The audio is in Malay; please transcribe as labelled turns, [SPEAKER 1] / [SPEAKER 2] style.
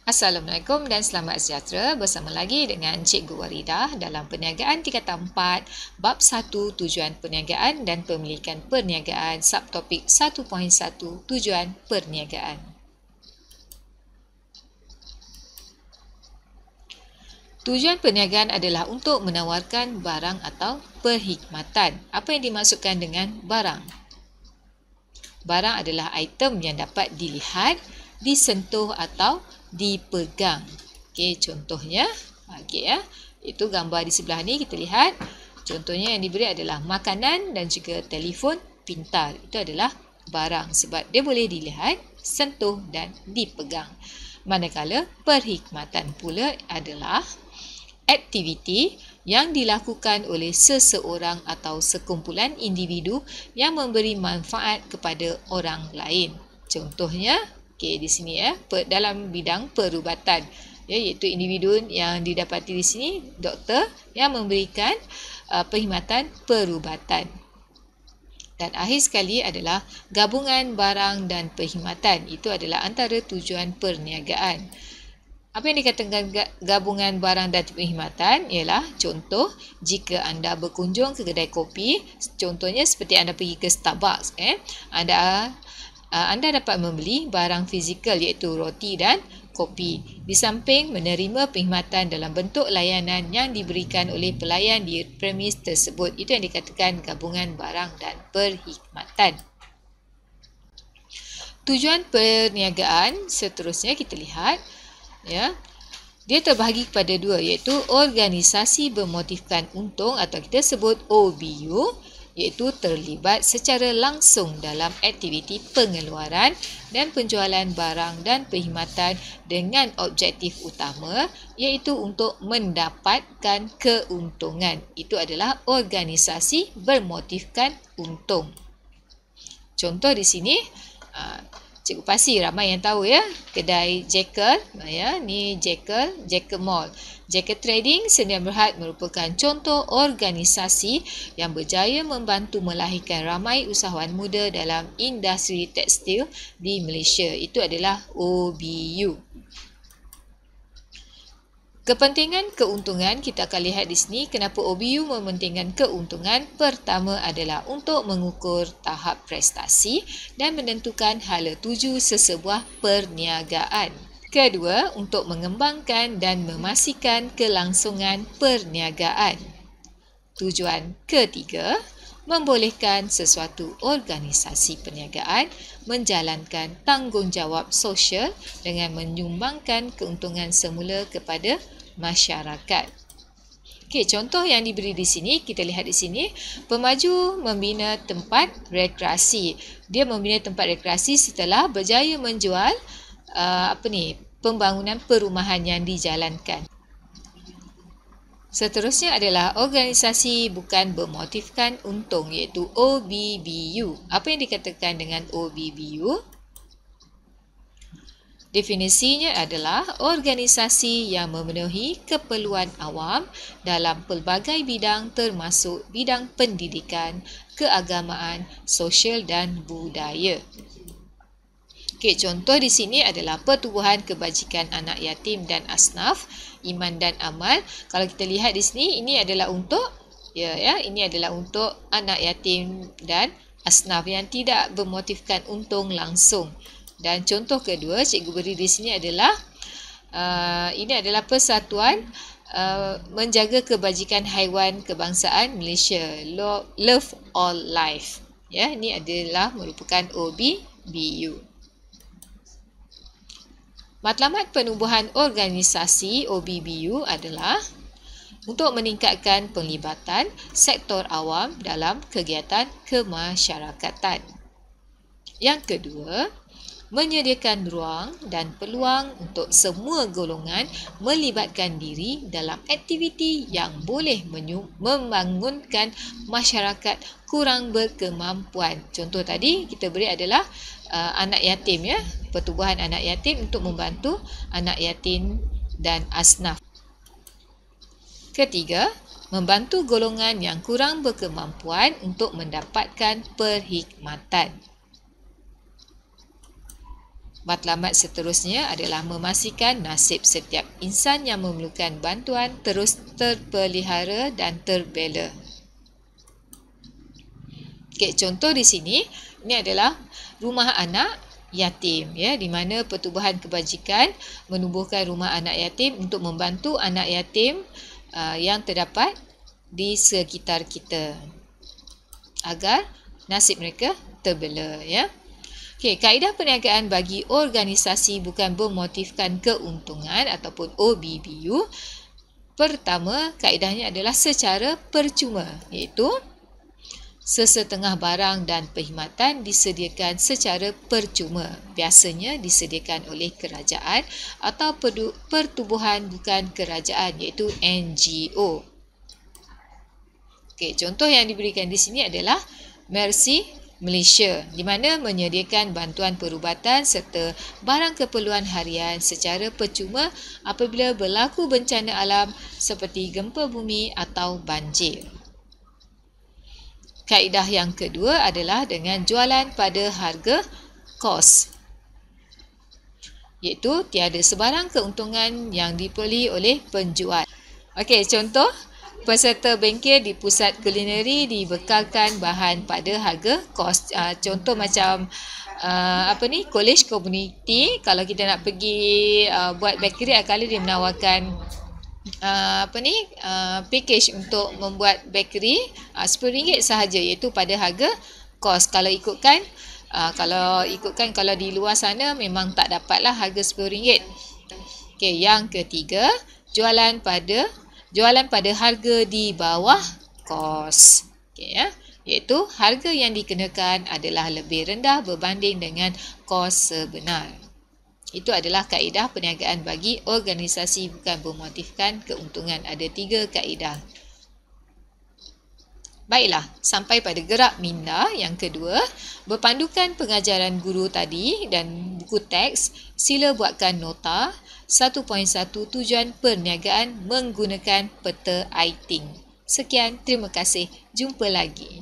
[SPEAKER 1] Assalamualaikum dan selamat sejahtera, bersama lagi dengan Cikgu Waridah dalam Perniagaan Tingkatan 4, Bab 1 Tujuan Perniagaan dan Pemilikan Perniagaan, Subtopik 1.1 Tujuan Perniagaan. Tujuan perniagaan adalah untuk menawarkan barang atau perkhidmatan. Apa yang dimaksudkan dengan barang? Barang adalah item yang dapat dilihat, disentuh atau dipegang. Okey, contohnya, itu gambar di sebelah ni kita lihat. Contohnya yang diberi adalah makanan dan juga telefon pintar. Itu adalah barang sebab dia boleh dilihat, sentuh dan dipegang. Manakala perkhidmatan pula adalah aktiviti yang dilakukan oleh seseorang atau sekumpulan individu yang memberi manfaat kepada orang lain. Contohnya, di sini dalam bidang perubatan, iaitu individu yang didapati di sini doktor yang memberikan perkhidmatan perubatan. Dan akhir sekali adalah gabungan barang dan perkhidmatan. Itu adalah antara tujuan perniagaan. Apa yang dikatakan gabungan barang dan perkhidmatan ialah contoh jika anda berkunjung ke kedai kopi, contohnya seperti anda pergi ke Starbucks, anda dapat membeli barang fizikal iaitu roti dan kopi. Di samping menerima perkhidmatan dalam bentuk layanan yang diberikan oleh pelayan di premis tersebut. Itu yang dikatakan gabungan barang dan perkhidmatan. Tujuan perniagaan seterusnya kita lihat, dia terbahagi kepada dua, iaitu organisasi bermotifkan untung atau kita sebut OBU, iaitu terlibat secara langsung dalam aktiviti pengeluaran dan penjualan barang dan perkhidmatan dengan objektif utama iaitu untuk mendapatkan keuntungan. Itu adalah organisasi bermotifkan untung. Contoh di sini, Cikgu pasti ramai yang tahu kedai Jekyll, ni Jekyll Mall. Jekyll Trading Sdn Bhd merupakan contoh organisasi yang berjaya membantu melahirkan ramai usahawan muda dalam industri tekstil di Malaysia. Itu adalah OBU. Kepentingan keuntungan kita akan lihat di sini. Kenapa OBU mementingkan keuntungan? Pertama adalah untuk mengukur tahap prestasi dan menentukan hala tuju sesebuah perniagaan. Kedua, untuk mengembangkan dan memastikan kelangsungan perniagaan. Tujuan ketiga, membolehkan sesuatu organisasi perniagaan menjalankan tanggungjawab sosial dengan menyumbangkan keuntungan semula kepada masyarakat. Okey, contoh yang diberi di sini, kita lihat di sini, pemaju membina tempat rekreasi. Dia membina tempat rekreasi setelah berjaya menjual pembangunan perumahan yang dijalankan. Seterusnya adalah organisasi bukan bermotifkan untung, iaitu OBBU. Apa yang dikatakan dengan OBBU? Definisinya adalah organisasi yang memenuhi keperluan awam dalam pelbagai bidang termasuk bidang pendidikan, keagamaan, sosial dan budaya. Okey, contoh di sini adalah Pertubuhan Kebajikan Anak Yatim dan Asnaf, Iman dan Amal. Kalau kita lihat di sini, ini adalah untuk ini adalah untuk anak yatim dan asnaf yang tidak bermotifkan untung langsung. Dan contoh kedua, cikgu beri di sini adalah ini adalah Persatuan Menjaga Kebajikan Haiwan Kebangsaan Malaysia, Love All Life. Ini adalah merupakan OBBU. Matlamat penubuhan organisasi OBBU adalah untuk meningkatkan penglibatan sektor awam dalam kegiatan kemasyarakatan. Yang kedua, menyediakan ruang dan peluang untuk semua golongan melibatkan diri dalam aktiviti yang boleh membangunkan masyarakat kurang berkemampuan. Contoh tadi kita beri adalah anak yatim, Pertubuhan Anak Yatim untuk membantu anak yatim dan asnaf. Ketiga, membantu golongan yang kurang berkemampuan untuk mendapatkan perkhidmatan. Matlamat seterusnya adalah memastikan nasib setiap insan yang memerlukan bantuan terus terpelihara dan terbela. Okey, contoh di sini, ini adalah rumah anak yatim, ya, di mana Pertubuhan Kebajikan menubuhkan rumah anak yatim untuk membantu anak yatim yang terdapat di sekitar kita agar nasib mereka terbela, ya. Okey, kaedah perniagaan bagi organisasi bukan bermotifkan keuntungan ataupun OBBU. Pertama, kaedahnya adalah secara percuma, iaitu sesetengah barang dan perkhidmatan disediakan secara percuma. Biasanya disediakan oleh kerajaan atau pertubuhan bukan kerajaan, iaitu NGO. Okey, contoh yang diberikan di sini adalah Mercy Malaysia, di mana menyediakan bantuan perubatan serta barang keperluan harian secara percuma apabila berlaku bencana alam seperti gempa bumi atau banjir. Kaedah yang kedua adalah dengan jualan pada harga kos, iaitu tiada sebarang keuntungan yang diperoleh oleh penjual. Okey, contoh, peserta bengkel di pusat kulineri dibekalkan bahan pada harga kos. Contoh macam college community, kalau kita nak pergi buat bakery, kali dia menawarkan package untuk membuat bakery RM10 sahaja, iaitu pada harga kos. Kalau ikutkan kalau di luar sana memang tak dapatlah harga RM10. Okey, yang ketiga, jualan pada harga di bawah kos. Okey, ya, iaitu harga yang dikenakan adalah lebih rendah berbanding dengan kos sebenar. Itu adalah kaedah perniagaan bagi organisasi bukan bermotifkan keuntungan. Ada 3 kaedah. Baiklah, sampai pada gerak minda yang kedua. Berpandukan pengajaran guru tadi dan buku teks, sila buatkan nota 1.1 tujuan perniagaan menggunakan peta ITING. Sekian, terima kasih. Jumpa lagi.